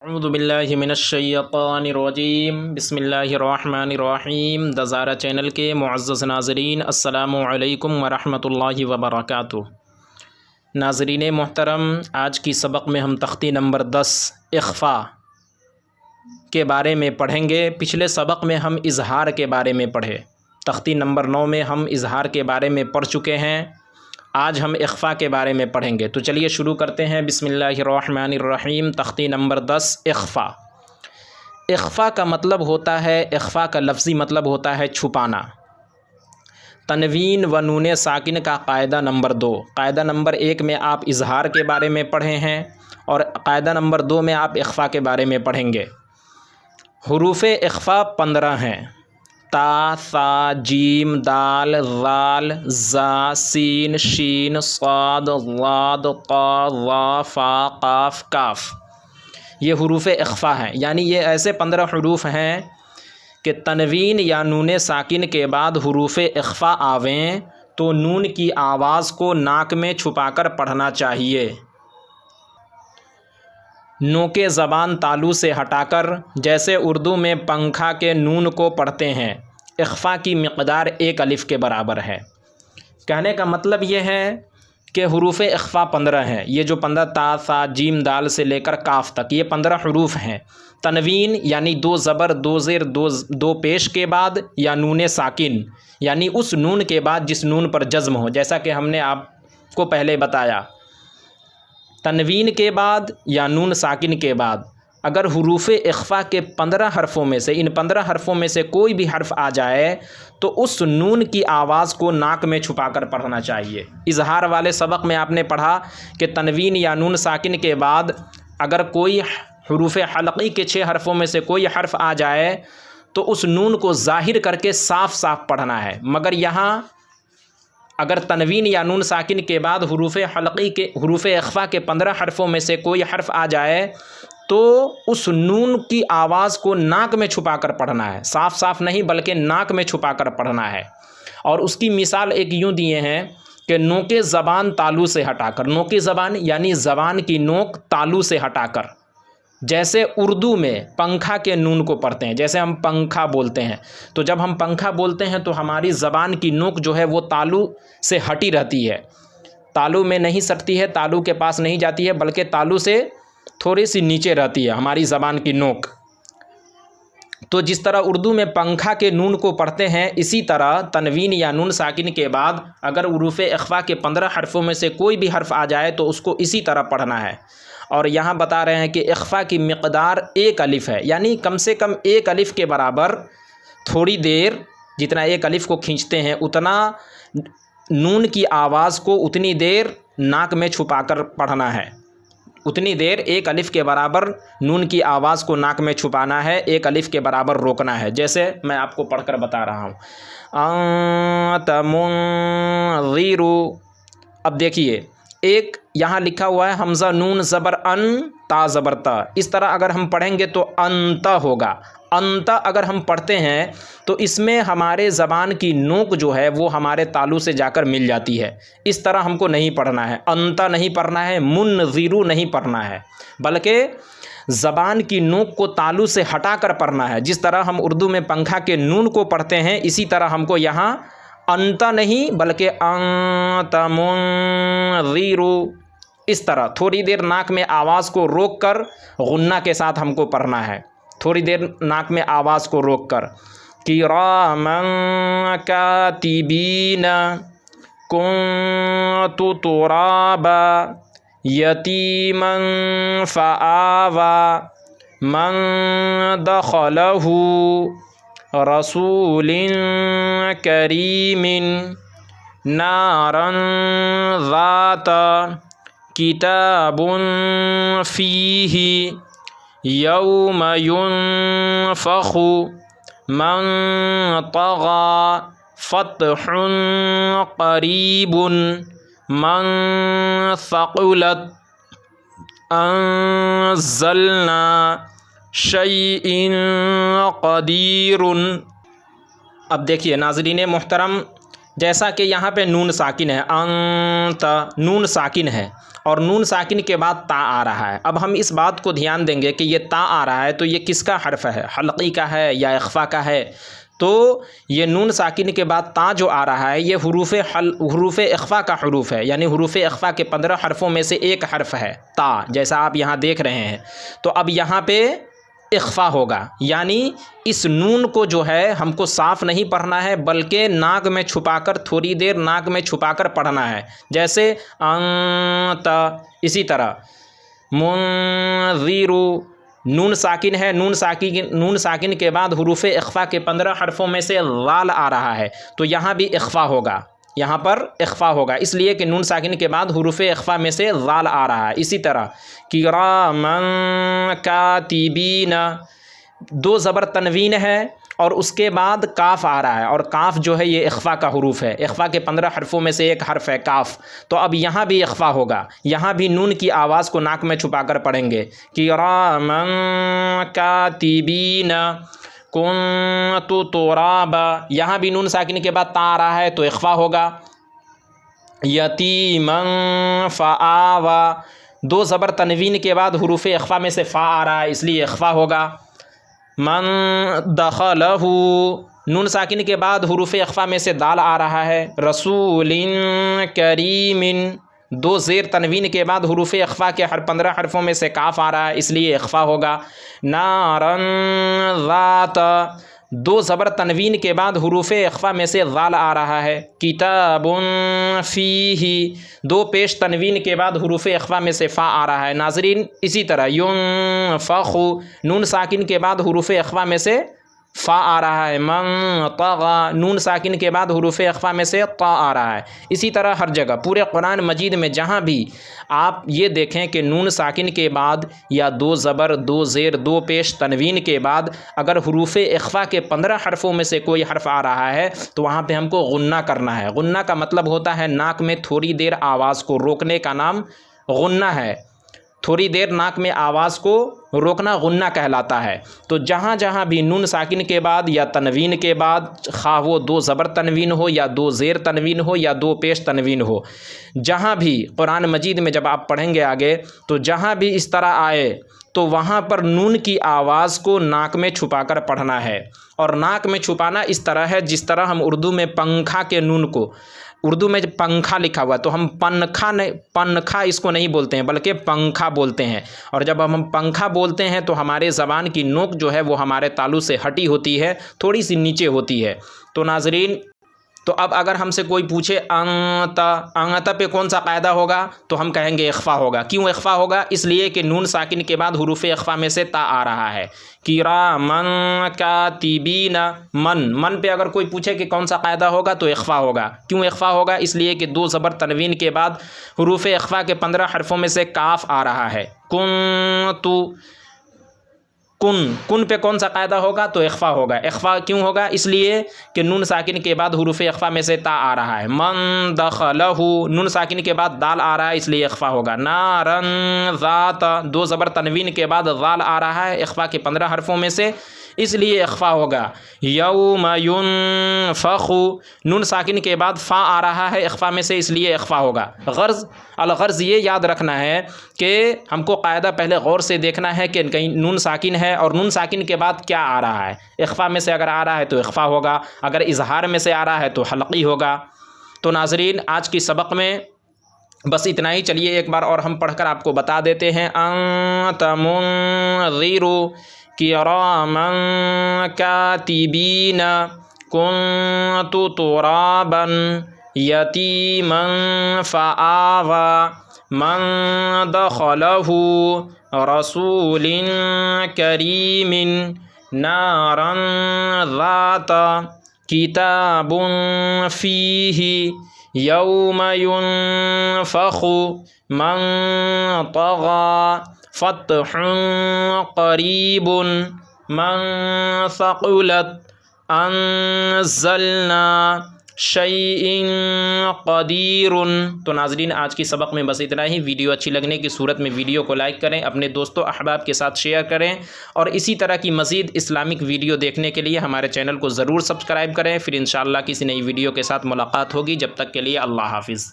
औज़ुबिल्लाहि मिनश्शैतानिर्रजीम बिस्मिल्लाहिर्रहमानिर्रहीम। दज़ारा चैनल के मुअज़्ज़ज़ नाज़रीन, अस्सलामु अलैकुम वरहमतुल्लाहि वबरकातुहू। नाज़रीन मोहतरम, आज की सबक में हम तख्ती नंबर 10 इख्फ़ा के बारे में पढ़ेंगे। पिछले सबक में हम इज़हार के बारे में पढ़े। तख्ती नंबर 9 में हम इज़हार के बारे में पढ़ चुके हैं। आज हम इख्फ़ा के बारे में पढ़ेंगे। तो चलिए शुरू करते हैं। बिस्मिल्लाहिर्रहमानिर्रहीम। तख्ती नंबर 10 इख्फ़ा। इख्फ़ा का मतलब होता है, इख्फ़ा का लफ्ज़ी मतलब होता है छुपाना। तनवीन व नून साकिन का कायदा नंबर 2। कायदा नंबर 1 में आप इज़हार के बारे में पढ़े हैं और कायदा नंबर 2 में आप इख्फ़ा के बारे में पढ़ेंगे। हुरूफ़ इख्फ़ा 15 हैं। ता, सा, जीम, दाल, ज़ाल, ज़ा, सीन, शीन, स्वाद, ज़ाद, क़ा, ज़ा, फ़ा, क़ाफ़, काफ़। ये हुरूफ़ इख्फ़ा हैं। यानी ये ऐसे 15 हुरूफ़ हैं कि तनवीन या नून साकिन के बाद हुरूफ़ इख्फ़ा आवें तो नून की आवाज़ को नाक में छुपाकर पढ़ना चाहिए। नोके ज़बान तालू से हटाकर, जैसे उर्दू में पंखा के नून को पढ़ते हैं। इख्फ़ा की मिक़दार 1 अलिफ़ के बराबर है। कहने का मतलब ये है कि हुरूफ़ इख्फ़ा 15 हैं। ये जो 15 ता, सा, जीम, दाल से लेकर काफ़ तक ये 15 हुरूफ़ हैं। तनवीन यानी 2 ज़बर 2 ज़ेर 2 पेश के बाद, या नून साकिन यानी उस नून के बाद जिस नून पर जज़्म हो, जैसा कि हमने आपको पहले बताया। तनवीन के बाद या नून साकिन के बाद अगर हुरूफ़ इख्फ़ा के 15 हरफ़ों में से, इन 15 हरफ़ों में से कोई भी हर्फ़ आ जाए तो उस नून की आवाज़ को नाक में छुपाकर पढ़ना चाहिए। इज़हार वाले सबक में आपने पढ़ा कि तनवीन या नून साकिन के बाद अगर कोई हुरूफ़ हलक़ी के 6 हरफ़ों में से कोई हर्फ़ आ जाए तो उस नून को ज़ाहिर करके साफ़ साफ़ पढ़ना है। मगर यहाँ अगर तनवीन या नून साकिन के बाद हुरूफ़ इख्फ़ा के 15 हरफ़ों में से कोई हर्फ़ आ जाए तो उस नून की आवाज़ को नाक में छुपाकर पढ़ना है। साफ़ साफ़ नहीं बल्कि नाक में छुपाकर पढ़ना है। और उसकी मिसाल एक यूँ दिए हैं कि नोके ज़बान तालू से हटाकर। नोके ज़बान यानी ज़बान की नोक तालू से हटाकर, जैसे उर्दू में पंखा के नून को पढ़ते हैं। जैसे हम पंखा बोलते हैं तो जब हम पंखा बोलते हैं तो हमारी ज़बान की नोक जो है वो तालू से हटी रहती है, तालू में नहीं सटती है, तालू के पास नहीं जाती है, बल्कि तालू से थोड़ी सी नीचे रहती है हमारी ज़बान की नोक। तो जिस तरह उर्दू में पंखा के नून को पढ़ते हैं, इसी तरह तनवीन या नून साकिन के बाद अगर हुरूफ़ इख्फ़ा के 15 हरफ़ों में से कोई भी हर्फ़ आ जाए तो उसको इसी तरह पढ़ना है। और यहाँ बता रहे हैं कि इख्फ़ा की मिक़दार 1 अलिफ़ है, यानी कम से कम 1 अलिफ़ के बराबर थोड़ी देर, जितना 1 अलिफ़ को खींचते हैं उतना नून की आवाज़ को उतनी देर नाक में छुपाकर पढ़ना है। उतनी देर 1 अलिफ़ के बराबर नून की आवाज़ को नाक में छुपाना है, 1 अलिफ़ के बराबर रोकना है। जैसे मैं आपको पढ़कर बता रहा हूँ, अंत मुन्ज़िरु। अब देखिए, एक यहाँ लिखा हुआ है हमज़ा नून ज़बर अन, ता ज़बर ता। इस तरह अगर हम पढ़ेंगे तो अंता होगा। अंता अगर हम पढ़ते हैं तो इसमें हमारे ज़बान की नोक जो है वो हमारे तालू से जाकर मिल जाती है। इस तरह हमको नहीं पढ़ना है, अंता नहीं पढ़ना है, मुन्ज़िरु नहीं पढ़ना है, बल्कि ज़बान की नोक को तालू से हटा कर पढ़ना है। जिस तरह हम उर्दू में पंखा के नून को पढ़ते हैं, इसी तरह हमको यहाँ अंता नहीं बल्कि अंत मुन्ज़िरु, इस तरह थोड़ी देर नाक में आवाज़ को रोक कर गुन्ना के साथ हमको पढ़ना है। थोड़ी देर नाक में आवाज़ को रोक कर, किरामन कातिबीन कुन्तु तुराबा यतीमन फ़आवा मन दखलहु रसूलिन करीमिन नारन ज़ाता किताबुन फ़ीही यौम युनफ़ख़ु मन तग़ा फ़त्हुन क़रीबुन मन सक़ुलत अंज़लना शैइन क़दीरुन। अब देखिए नाज़रीन मोहतरम, जैसा कि यहाँ पे नून साकिन है, अंत नून साकिन है और नून साकिन के बाद ता आ रहा है। अब हम इस बात को ध्यान देंगे कि ये ता आ रहा है तो ये किसका हर्फ है, हल्की का है या इख्फा का है। तो ये नून साकिन के बाद ता जो आ रहा है ये हुरूफ इख्फा का हुरूफ है, यानी हुरूफ इख्फा के 15 हरफ़ों में से एक हर्फ है ता, जैसा आप यहाँ देख रहे हैं। तो अब यहाँ पे इख्फा होगा, यानी इस नून को जो है हमको साफ नहीं पढ़ना है बल्कि नाक में छुपाकर, थोड़ी देर नाक में छुपाकर पढ़ना है। जैसे अंत, इसी तरह मुनज़िरु, नून साकिन है, नून साकिन के बाद हुरूफ इख्फा के 15 हरफ़ों में से ज़ाल आ रहा है तो यहाँ भी इख्फा होगा, यहाँ पर इख्फा होगा, इसलिए कि नून साकिन के बाद हुरूफ इख्फा में से ज़ाल आ रहा है। इसी तरह किरामन कातिबीन, 2 ज़बर तनवीन है और उसके बाद काफ आ रहा है, और काफ जो है ये इख्फा का हुरूफ है, इख्फा के 15 हरफ़ों में से एक हर्फ है काफ। तो अब यहाँ भी इख्फा होगा, यहाँ भी नून की आवाज़ को नाक में छुपाकर पढ़ेंगे। किरामन कातिबीन कुन्तु तुराबा, यहाँ भी नून साकिन के बाद ता आ रहा है तो इख्फा होगा। यतीमन फ़आवा, 2 ज़बर तनवीन के बाद हुरूफ इख्फा में से फ़ा आ रहा है इसलिए इख्फा होगा। मन दखलहू, नून साकिन के बाद हुरूफ इख्फा में से दाल आ रहा है। रसूलिन करीमिन, 2 ज़ेर तनवीन के बाद हुरूफ इख्फा के 15 हरफ़ों में से काफ आ रहा है इसलिए इख्फा होगा। नारन ज़ात, 2 ज़बर तनवीन के बाद हुरूफ इख्फा में से ज़ाल आ रहा है। किताबुन फ़ीही, 2 पेश तनवीन के बाद हुरूफ इख्फा में से फ़ा आ रहा है। नाज़रीन इसी तरह युनफ़ख़ु, नून साकिन के बाद हुरूफ इख्फा में से फ़ा आ रहा है। मन तग़ा, नून साकिन के बाद हुरूफ इख्फा में से ता आ रहा है। इसी तरह हर जगह पूरे कुरान मजीद में जहाँ भी आप ये देखें कि नून साकिन के बाद या 2 ज़बर, 2 ज़ेर, 2 पेश तनवीन के बाद अगर हुरूफ इख्फा के 15 हरफ़ों में से कोई हर्फ आ रहा है तो वहाँ पे हमको गुन्ना करना है। गुन्ना का मतलब होता है नाक में थोड़ी देर आवाज़ को रोकने का नाम गुन्ना है। थोड़ी देर नाक में आवाज़ को रोकना गुन्ना कहलाता है। तो जहाँ जहाँ भी नून साकिन के बाद या तनवीन के बाद, खा वो 2 ज़बर तनवीन हो या 2 ज़ेर तनवीन हो या 2 पेश तनवीन हो, जहाँ भी कुरान मजीद में जब आप पढ़ेंगे आगे तो जहाँ भी इस तरह आए तो वहाँ पर नून की आवाज़ को नाक में छुपाकर पढ़ना है। और नाक में छुपाना इस तरह है जिस तरह हम उर्दू में पंखा के नून को, उर्दू में जब पंखा लिखा हुआ तो हम पनखा इसको नहीं बोलते हैं बल्कि पंखा बोलते हैं। और जब हम पंखा बोलते हैं तो हमारे ज़बान की नोक जो है वो हमारे तालू से हटी होती है, थोड़ी सी नीचे होती है। तो नाज़रीन, तो अब अगर हमसे कोई पूछे अंगता पे कौन सा कायदा होगा तो हम कहेंगे इख्फा होगा। क्यों इख्फा होगा? इसलिए कि नून साकिन के बाद हुरूफ इख्फा में से ता आ रहा है। किरामन कातिबीन, मन पे अगर कोई पूछे कि कौन सा कायदा होगा तो इख्फा होगा। क्यों इख्फा होगा? इसलिए कि 2 ज़बर तनवीन के बाद हुरूफ इख्फा के 15 हरफ़ों में से काफ आ रहा है। कुन पे कौन सा कायदा होगा तो इख्फा होगा। इख्फा क्यों होगा? इसलिए कि नून साकिन के बाद हुरूफ इख्फा में से ता आ रहा है। मन दखलहू, नून साकिन के बाद दाल आ रहा है इसलिए इख्फा होगा। नारन ज़ात, 2 ज़बर तनवीन के बाद ज़ाल आ रहा है इख्फा के 15 हरफ़ों में से इसलिए इख्फा होगा। यौम युनफ़ख़ु, नून साकिन के बाद फ़ा आ रहा है इख्फा में से इसलिए इख्फा होगा। अलग़र्ज़ ये याद रखना है कि हमको कायदा पहले गौर से देखना है कि कहीं नून साकिन है और नून साकिन के बाद क्या आ रहा है। इख्फा में से अगर आ रहा है तो इख्फा होगा, अगर इज़हार में से आ रहा है तो हल्की होगा। तो नाज़रीन, आज की सबक में बस इतना ही। चलिए एक बार और हम पढ़कर आपको बता देते हैं। अंत मुनज़िरु किरामन कातिबीन कुन्तु तुराबन यतीमन फ़आवा मन दखलहू रसूलिन करीमिन नारन ज़ात किताबुन फ़ीही यौम युनफ़ख़ु मन तग़ा फ़त्हुन क़रीबुन मन सक़ुलत अंज़लना शैइन क़दीरुन। तो नाज़रीन, आज की सबक में बस इतना ही। वीडियो अच्छी लगने की सूरत में वीडियो को लाइक करें, अपने दोस्तों अहबाब के साथ शेयर करें और इसी तरह की मज़ीद इस्लामिक वीडियो देखने के लिए हमारे चैनल को ज़रूर सब्सक्राइब करें। फिर इंशाअल्लाह किसी नई वीडियो के साथ मुलाकात होगी। जब तक के लिए अल्लाह हाफ़िज़।